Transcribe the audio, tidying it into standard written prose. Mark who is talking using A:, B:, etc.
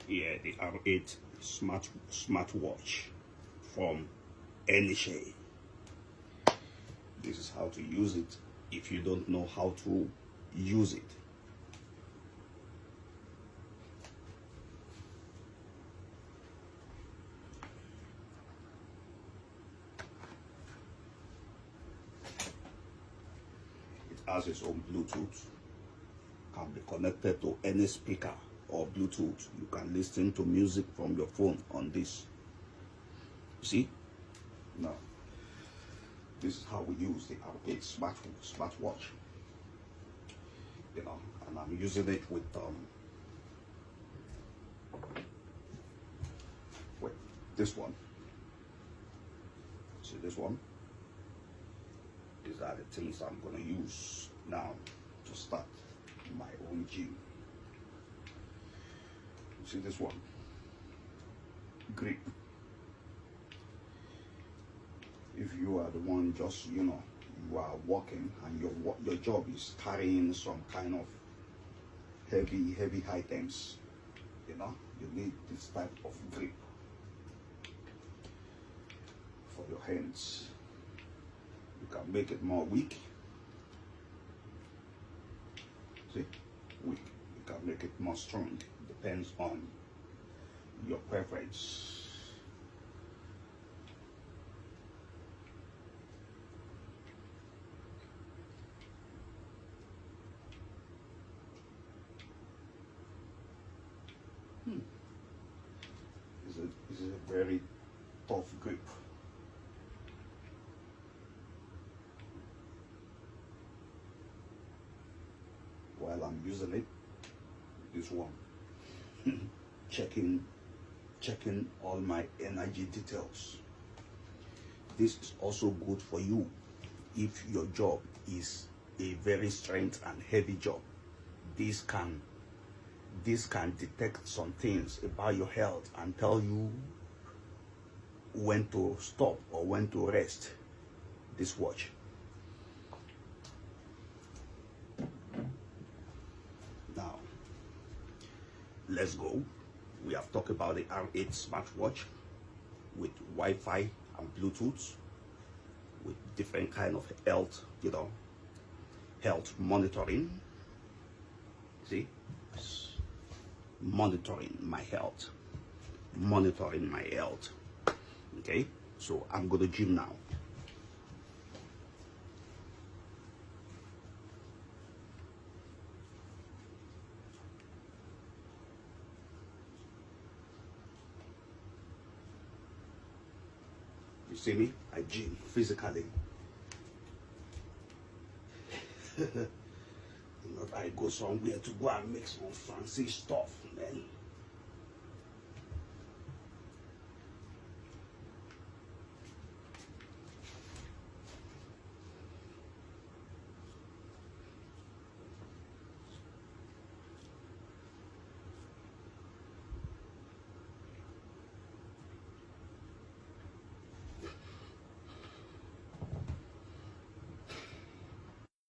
A: here the R8 smartwatch from NHA. This is how to use it if you don't know how to use it. It has its own Bluetooth, can be connected to any speaker or Bluetooth. You can listen to music from your phone on this. See? Now, this is how we use the R8 smartwatch. You know, and I'm using it with this one. See this one? These are the things I'm gonna use now to start my own gym. See this one? Grip. If you are the one just, you know, you are working and your job is carrying some kind of heavy items, you know, you need this type of grip for your hands. You can make it more weak. See, weak. You can make it more strong. Depends on your preference. This is a very tough grip. While I'm using it, this one, checking all my energy details. This is also good for you if your job is a very strength and heavy job. This can detect some things about your health and tell you when to stop or when to rest. This watch. Now, let's go. We have talked about the R8 smartwatch with Wi-Fi and Bluetooth, with different kind of health, you know, health monitoring. See? Monitoring my health. Okay, so I'm going to gym now. You see me? I gym physically. Not I go somewhere to go and make some fancy stuff, man.